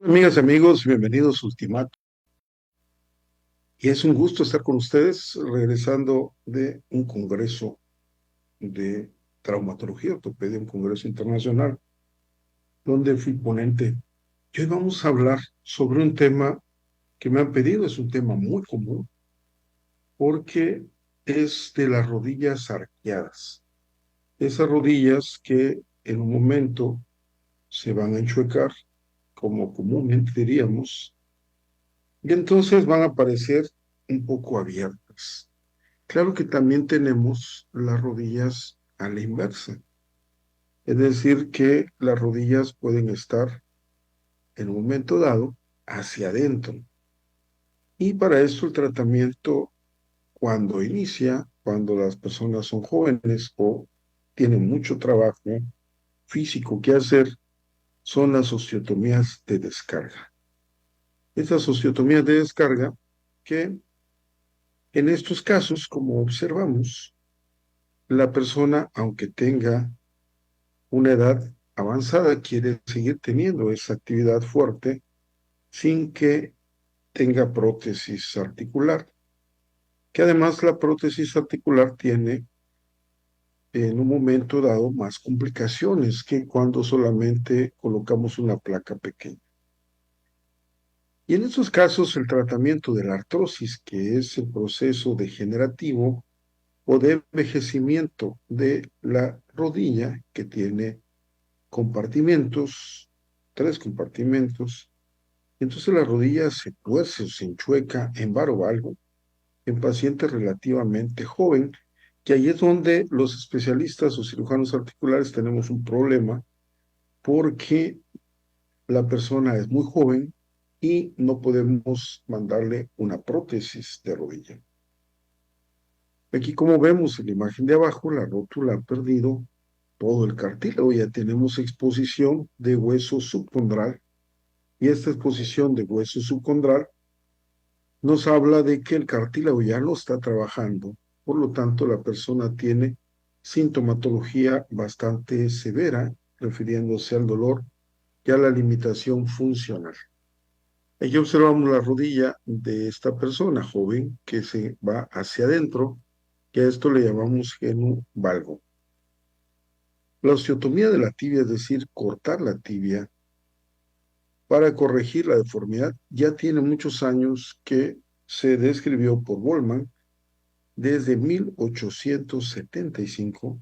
Amigas y amigos, bienvenidos a Ultimato. Y es un gusto estar con ustedes regresando de un congreso de traumatología ortopedia, un congreso internacional, donde fui ponente. Y hoy vamos a hablar sobre un tema que me han pedido, es un tema muy común, porque es de las rodillas arqueadas. Esas rodillas que en un momento se van a enchuecar, como comúnmente diríamos, y entonces van a aparecer un poco abiertas. Claro que también tenemos las rodillas a la inversa, es decir, que las rodillas pueden estar en un momento dado hacia adentro. Y para eso el tratamiento, cuando inicia, cuando las personas son jóvenes o tienen mucho trabajo físico que hacer, son las osteotomías de descarga. Estas osteotomías de descarga que en estos casos, como observamos, la persona, aunque tenga una edad avanzada, quiere seguir teniendo esa actividad fuerte sin que tenga prótesis articular, que además la prótesis articular tiene en un momento dado más complicaciones que cuando solamente colocamos una placa pequeña. Y en estos casos el tratamiento de la artrosis, que es el proceso degenerativo o de envejecimiento de la rodilla, que tiene compartimentos, tres compartimentos. Entonces la rodilla se tuerce o se enchueca en varovalgo en paciente relativamente joven, que ahí es donde los especialistas o cirujanos articulares tenemos un problema porque la persona es muy joven y no podemos mandarle una prótesis de rodilla. Aquí, como vemos en la imagen de abajo, la rótula ha perdido todo el cartílago, ya tenemos exposición de hueso subcondral. Y esta exposición de hueso subcondral nos habla de que el cartílago ya no está trabajando, por lo tanto la persona tiene sintomatología bastante severa, refiriéndose al dolor y a la limitación funcional. Aquí observamos la rodilla de esta persona joven que se va hacia adentro, que a esto le llamamos genu valgo. La osteotomía de la tibia, es decir, cortar la tibia para corregir la deformidad, ya tiene muchos años que se describió por Bollmann desde 1875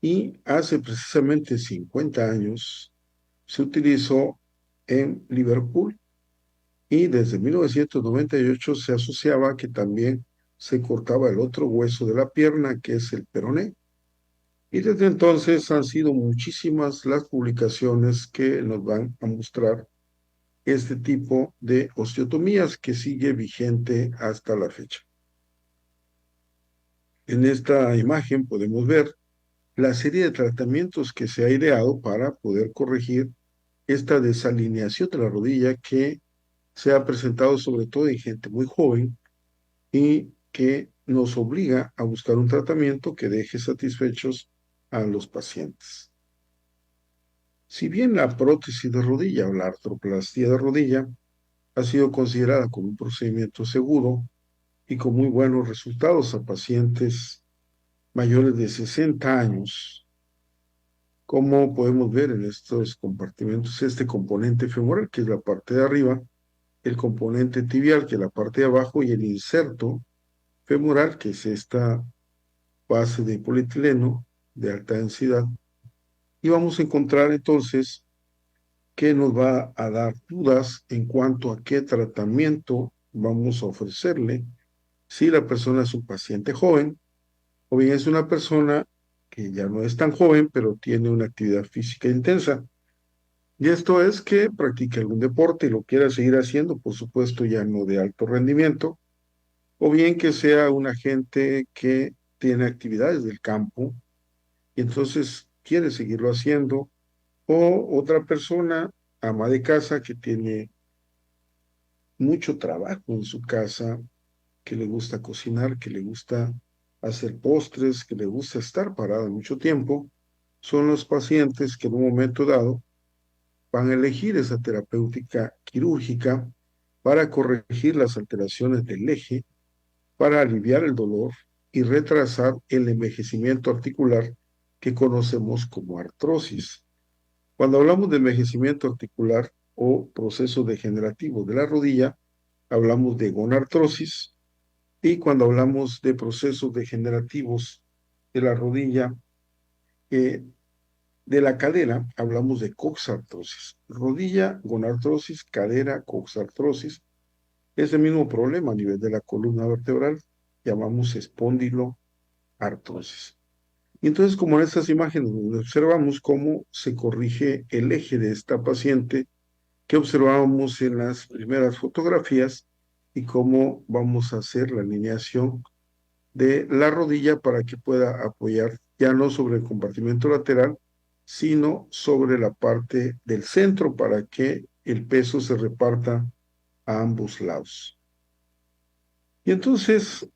y hace precisamente 50 años se utilizó en Liverpool y desde 1998 se asociaba que también se cortaba el otro hueso de la pierna, que es el peroné. Y desde entonces han sido muchísimas las publicaciones que nos van a mostrar este tipo de osteotomías que sigue vigente hasta la fecha. En esta imagen podemos ver la serie de tratamientos que se ha ideado para poder corregir esta desalineación de la rodilla que se ha presentado sobre todo en gente muy joven y que nos obliga a buscar un tratamiento que deje satisfechos a los pacientes. Si bien la prótesis de rodilla o la artroplastía de rodilla ha sido considerada como un procedimiento seguro y con muy buenos resultados a pacientes mayores de 60 años, como podemos ver en estos compartimentos, este componente femoral, que es la parte de arriba, el componente tibial, que es la parte de abajo, y el inserto femoral, que es esta base de polietileno de alta densidad. Y vamos a encontrar entonces que nos va a dar dudas en cuanto a qué tratamiento vamos a ofrecerle si la persona es un paciente joven o bien es una persona que ya no es tan joven, pero tiene una actividad física intensa. Y esto es que practique algún deporte y lo quiera seguir haciendo, por supuesto, ya no de alto rendimiento, o bien que sea una gente que tiene actividades del campo y entonces quiere seguirlo haciendo, o otra persona, ama de casa, que tiene mucho trabajo en su casa, que le gusta cocinar, que le gusta hacer postres, que le gusta estar parada mucho tiempo, son los pacientes que en un momento dado van a elegir esa terapéutica quirúrgica para corregir las alteraciones del eje, para aliviar el dolor y retrasar el envejecimiento articular que conocemos como artrosis. Cuando hablamos de envejecimiento articular o proceso degenerativo de la rodilla, hablamos de gonartrosis, y cuando hablamos de procesos degenerativos de la rodilla, de la cadera, hablamos de coxartrosis. Rodilla, gonartrosis, cadera, coxartrosis. Es el mismo problema a nivel de la columna vertebral, llamamos espondiloartrosis. Y entonces, como en estas imágenes observamos cómo se corrige el eje de esta paciente que observábamos en las primeras fotografías y cómo vamos a hacer la alineación de la rodilla para que pueda apoyar ya no sobre el compartimento lateral, sino sobre la parte del centro para que el peso se reparta a ambos lados. Y entonces,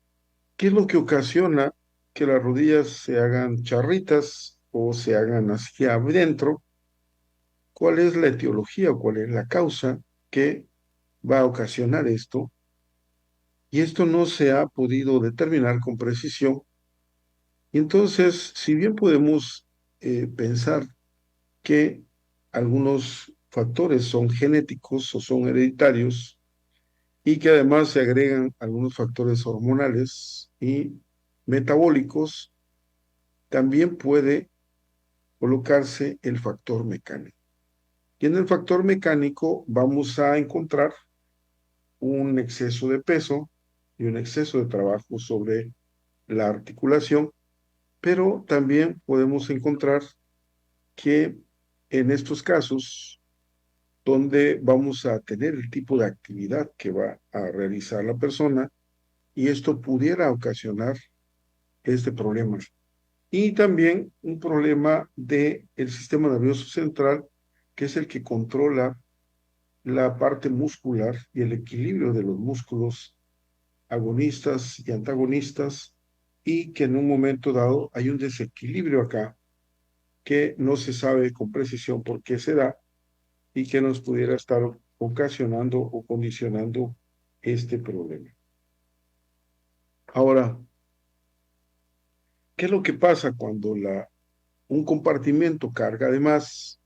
¿qué es lo que ocasiona que las rodillas se hagan charritas o se hagan hacia adentro? ¿Cuál es la etiología o cuál es la causa que va a ocasionar esto? Y esto no se ha podido determinar con precisión. Y entonces, si bien podemos pensar que algunos factores son genéticos o son hereditarios y que además se agregan algunos factores hormonales y metabólicos, también puede colocarse el factor mecánico. Y en el factor mecánico vamos a encontrar un exceso de peso y un exceso de trabajo sobre la articulación, pero también podemos encontrar que en estos casos, donde vamos a tener el tipo de actividad que va a realizar la persona, y esto pudiera ocasionar este problema. Y también un problema del sistema nervioso central, que es el que controla la parte muscular y el equilibrio de los músculos agonistas y antagonistas, y que en un momento dado hay un desequilibrio acá que no se sabe con precisión por qué se da y que nos pudiera estar ocasionando o condicionando este problema. Ahora, ¿qué es lo que pasa cuando un compartimento carga de más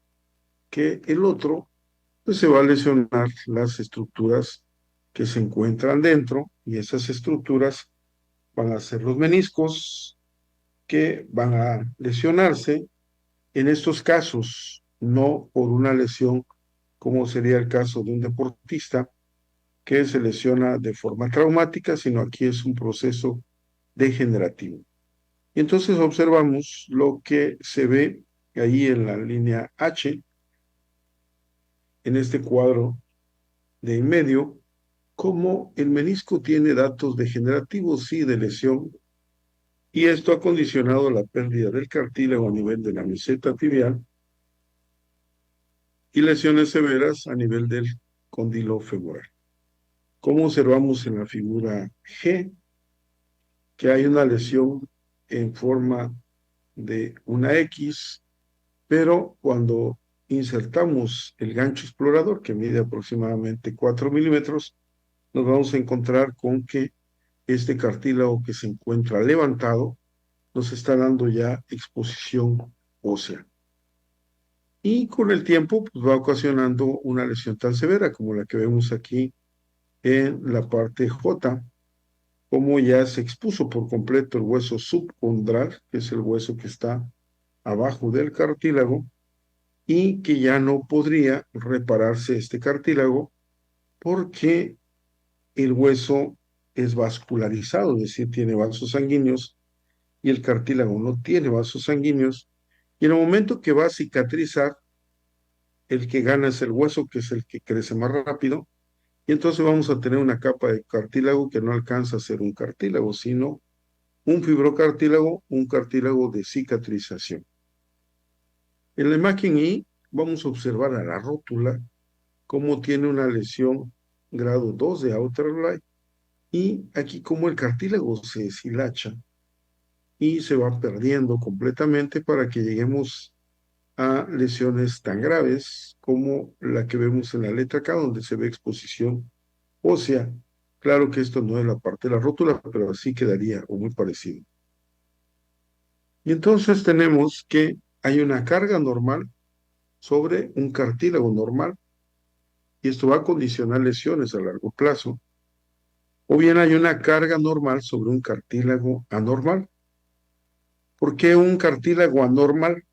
que el otro? Pues se va a lesionar las estructuras que se encuentran dentro, y esas estructuras van a ser los meniscos que van a lesionarse. En estos casos, no por una lesión como sería el caso de un deportista que se lesiona de forma traumática, sino aquí es un proceso degenerativo. Y entonces observamos lo que se ve ahí en la línea H, en este cuadro de en medio, como el menisco tiene datos degenerativos y de lesión, y esto ha condicionado la pérdida del cartílago a nivel de la meseta tibial y lesiones severas a nivel del cóndilo femoral. Como observamos en la figura G, que hay una lesión en forma de una X, pero cuando insertamos el gancho explorador, que mide aproximadamente 4 milímetros, nos vamos a encontrar con que este cartílago que se encuentra levantado nos está dando ya exposición ósea. Y con el tiempo pues, va ocasionando una lesión tan severa como la que vemos aquí en la parte J, como ya se expuso por completo el hueso subcondral, que es el hueso que está abajo del cartílago, y que ya no podría repararse este cartílago porque el hueso es vascularizado, es decir, tiene vasos sanguíneos y el cartílago no tiene vasos sanguíneos. Y en el momento que va a cicatrizar, el que gana es el hueso, que es el que crece más rápido, y entonces vamos a tener una capa de cartílago que no alcanza a ser un cartílago, sino un fibrocartílago, un cartílago de cicatrización. En la imagen I vamos a observar a la rótula cómo tiene una lesión grado 2 de Outerlay, y aquí como el cartílago se deshilacha y se va perdiendo completamente para que lleguemos a lesiones tan graves como la que vemos en la letra K, donde se ve exposición ósea. Claro que esto no es la parte de la rótula, pero así quedaría o muy parecido. Y entonces tenemos que hay una carga normal sobre un cartílago normal, y esto va a condicionar lesiones a largo plazo. O bien hay una carga normal sobre un cartílago anormal. ¿Por qué un cartílago anormal?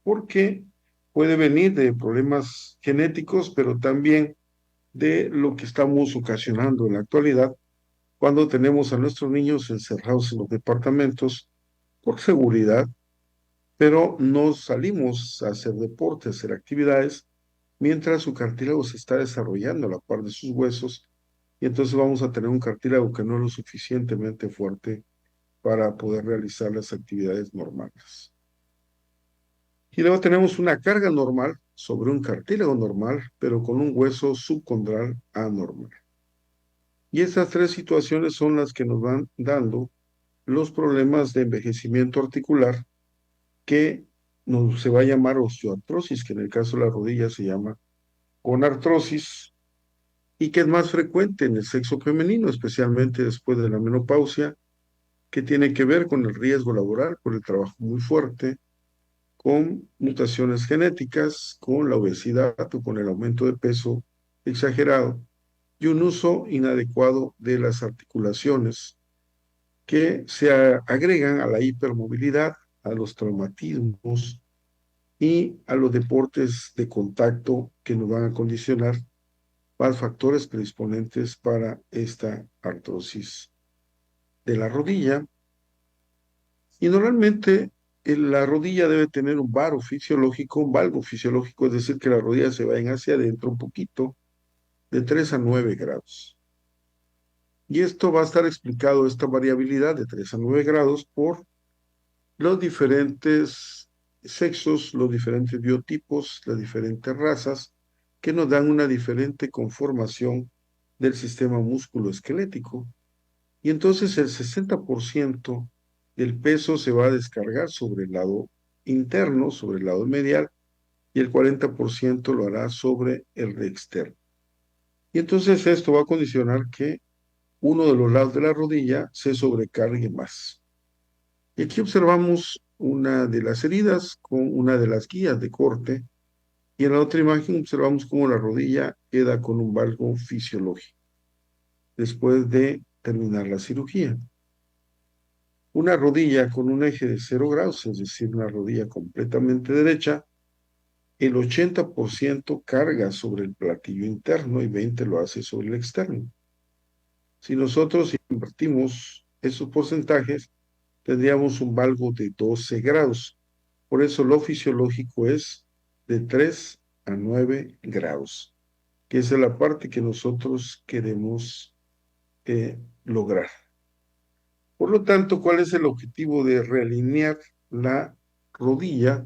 Porque puede venir de problemas genéticos, pero también de lo que estamos ocasionando en la actualidad cuando tenemos a nuestros niños encerrados en los departamentos por seguridad, pero no salimos a hacer deporte, a hacer actividades, mientras su cartílago se está desarrollando a la par de sus huesos, y entonces vamos a tener un cartílago que no es lo suficientemente fuerte para poder realizar las actividades normales. Y luego tenemos una carga normal sobre un cartílago normal, pero con un hueso subcondral anormal. Y estas tres situaciones son las que nos van dando los problemas de envejecimiento articular que se va a llamar osteoartrosis, que en el caso de la rodilla se llama gonartrosis, y que es más frecuente en el sexo femenino, especialmente después de la menopausia, que tiene que ver con el riesgo laboral por el trabajo muy fuerte, con mutaciones genéticas, con la obesidad o con el aumento de peso exagerado y un uso inadecuado de las articulaciones que se agregan a la hipermovilidad, a los traumatismos y a los deportes de contacto que nos van a condicionar más factores predisponentes para esta artrosis de la rodilla. Y normalmente la rodilla debe tener un varo fisiológico, un valgo fisiológico, es decir, que las rodillas se vayan hacia adentro un poquito, de 3 a 9 grados. Y esto va a estar explicado, esta variabilidad de 3 a 9 grados, por los diferentes sexos, los diferentes biotipos, las diferentes razas, que nos dan una diferente conformación del sistema musculoesquelético. Y entonces el 60% del peso se va a descargar sobre el lado interno, sobre el lado medial, y el 40% lo hará sobre el externo. Y entonces esto va a condicionar que uno de los lados de la rodilla se sobrecargue más. Y aquí observamos una de las heridas con una de las guías de corte, y en la otra imagen observamos cómo la rodilla queda con un valgo fisiológico después de terminar la cirugía. Una rodilla con un eje de 0 grados, es decir, una rodilla completamente derecha, el 80% carga sobre el platillo interno y 20% lo hace sobre el externo. Si nosotros invertimos esos porcentajes, tendríamos un valgo de 12 grados. Por eso lo fisiológico es de 3 a 9 grados, que esa es la parte que nosotros queremos lograr. Por lo tanto, ¿cuál es el objetivo de realinear la rodilla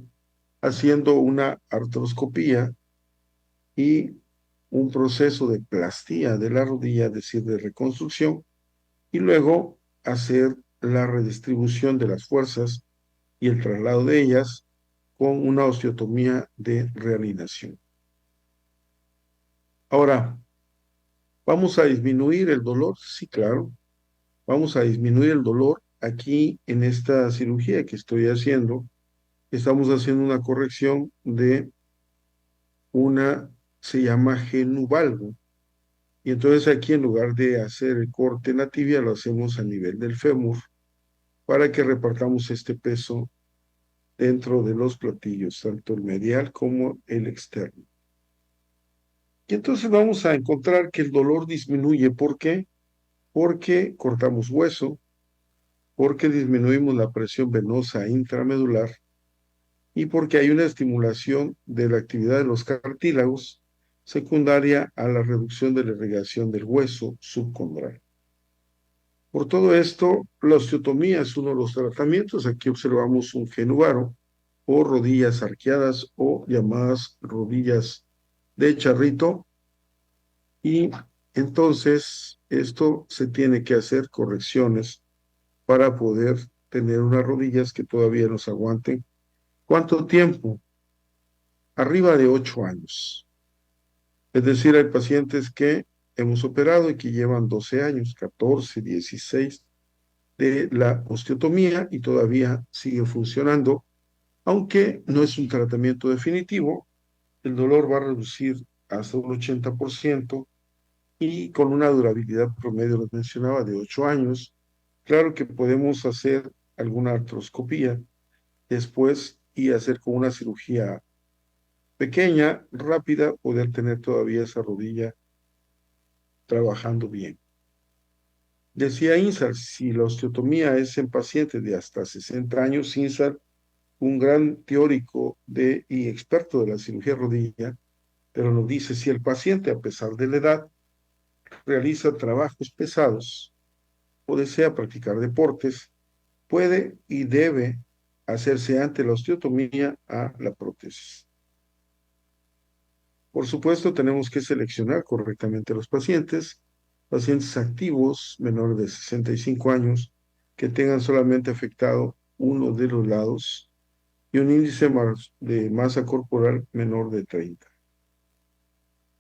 haciendo una artroscopía y un proceso de plastía de la rodilla, es decir, de reconstrucción, y luego hacer la redistribución de las fuerzas y el traslado de ellas con una osteotomía de realineación? Ahora, ¿vamos a disminuir el dolor? Sí, claro. Vamos a disminuir el dolor. Aquí en esta cirugía que estoy haciendo, estamos haciendo una corrección de se llama genuvalgo. Y entonces aquí en lugar de hacer el corte en la tibia, lo hacemos a nivel del fémur para que repartamos este peso dentro de los platillos, tanto el medial como el externo. Y entonces vamos a encontrar que el dolor disminuye. ¿Por qué? Porque cortamos hueso, porque disminuimos la presión venosa intramedular y porque hay una estimulación de la actividad de los cartílagos secundaria a la reducción de la irrigación del hueso subcondral. Por todo esto, la osteotomía es uno de los tratamientos. Aquí observamos un genuvaro o rodillas arqueadas o llamadas rodillas de charrito, y entonces esto se tiene que hacer correcciones para poder tener unas rodillas que todavía nos aguanten. ¿Cuánto tiempo? arriba de 8 años. Es decir, hay pacientes que hemos operado y que llevan 12 años, 14, 16 de la osteotomía y todavía sigue funcionando, aunque no es un tratamiento definitivo. El dolor va a reducir hasta un 80% y con una durabilidad promedio, les mencionaba, de 8 años. Claro que podemos hacer alguna artroscopía después y hacer con una cirugía pequeña, rápida, poder tener todavía esa rodilla trabajando bien. Decía Insar, si la osteotomía es en pacientes de hasta 60 años, Insar, un gran teórico y experto de la cirugía rodilla, pero nos dice, si el paciente, a pesar de la edad, realiza trabajos pesados o desea practicar deportes, puede y debe hacerse ante la osteotomía a la prótesis. Por supuesto, tenemos que seleccionar correctamente a los pacientes, pacientes activos menores de 65 años, que tengan solamente afectado uno de los lados y un índice de masa corporal menor de 30.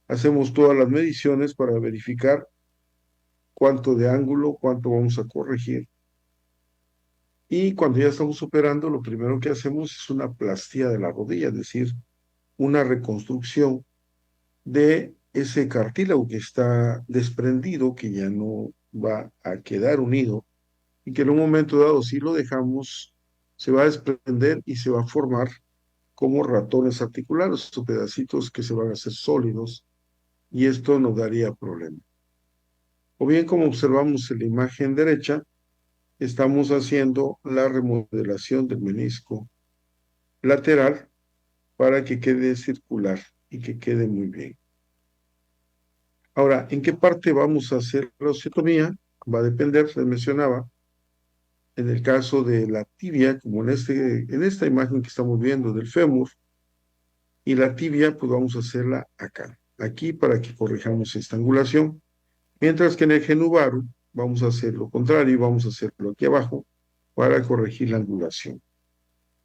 Hacemos todas las mediciones para verificar cuánto de ángulo, cuánto vamos a corregir. Y cuando ya estamos operando, lo primero que hacemos es una plastía de la rodilla, es decir, una reconstrucción de ese cartílago que está desprendido, que ya no va a quedar unido y que en un momento dado, si lo dejamos, se va a desprender y se va a formar como ratones articulares, o pedacitos que se van a hacer sólidos, y esto nos daría problema. O bien, como observamos en la imagen derecha, estamos haciendo la remodelación del menisco lateral para que quede circular y que quede muy bien. Ahora, ¿en qué parte vamos a hacer la osteotomía? Va a depender, les mencionaba, en el caso de la tibia, como en esta imagen que estamos viendo del fémur, y la tibia, pues vamos a hacerla acá, aquí para que corrijamos esta angulación, mientras que en el genuvarum vamos a hacer lo contrario, vamos a hacerlo aquí abajo para corregir la angulación.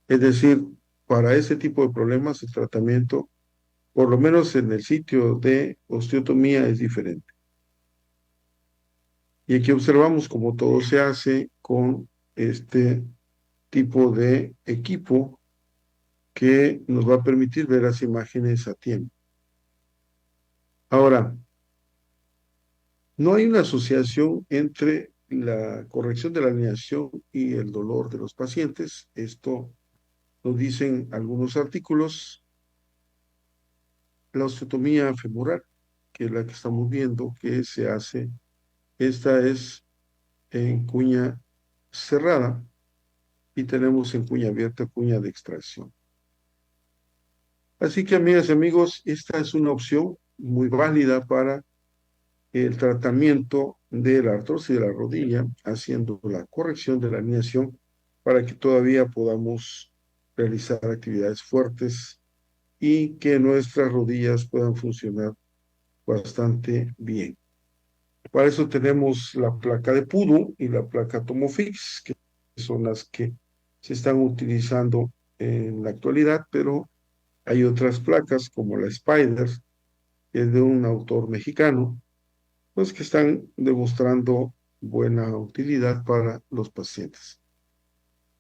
Es decir, para ese tipo de problemas, el tratamiento, por lo menos en el sitio de osteotomía, es diferente. Y aquí observamos cómo todo se hace con este tipo de equipo que nos va a permitir ver las imágenes a tiempo. Ahora, no hay una asociación entre la corrección de la alineación y el dolor de los pacientes. Esto nos dicen algunos artículos. La osteotomía femoral, que es la que estamos viendo, que se hace, esta es en cuña cerrada y tenemos en cuña abierta cuña de extracción. Así que, amigas y amigos, esta es una opción muy válida para el tratamiento de la artrosis de la rodilla, haciendo la corrección de la alineación para que todavía podamos realizar actividades fuertes y que nuestras rodillas puedan funcionar bastante bien. Para eso tenemos la placa de Pudu y la placa Tomofix, que son las que se están utilizando en la actualidad, pero hay otras placas como la Spider, que es de un autor mexicano, pues que están demostrando buena utilidad para los pacientes.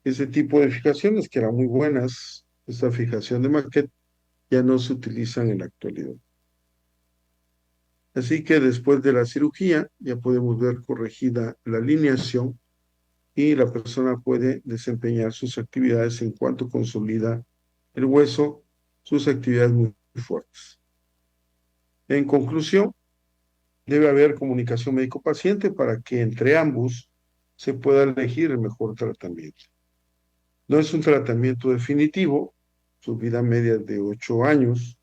Ese tipo de fijaciones que eran muy buenas, esta fijación de Maquet, ya no se utilizan en la actualidad. Así que después de la cirugía ya podemos ver corregida la alineación y la persona puede desempeñar sus actividades en cuanto consolida el hueso, sus actividades muy fuertes. En conclusión, debe haber comunicación médico-paciente para que entre ambos se pueda elegir el mejor tratamiento. No es un tratamiento definitivo, su vida media es de 8 años,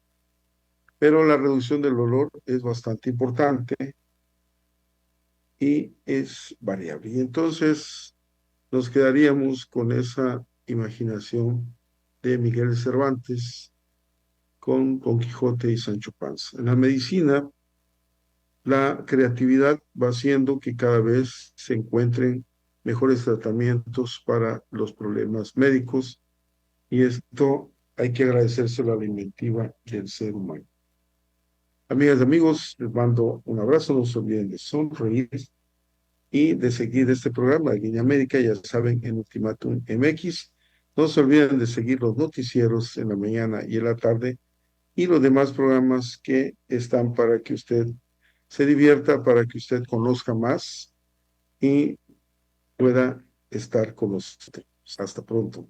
pero la reducción del dolor es bastante importante y es variable. Y entonces nos quedaríamos con esa imaginación de Miguel de Cervantes con Don Quijote y Sancho Panza. En la medicina, la creatividad va haciendo que cada vez se encuentren mejores tratamientos para los problemas médicos y esto hay que agradecérselo a la inventiva del ser humano. Amigas y amigos, les mando un abrazo, no se olviden de sonreír y de seguir este programa de Línea Médica, ya saben, en Ultimátum MX. No se olviden de seguir los noticieros en la mañana y en la tarde y los demás programas que están para que usted se divierta, para que usted conozca más y pueda estar con nosotros. Hasta pronto.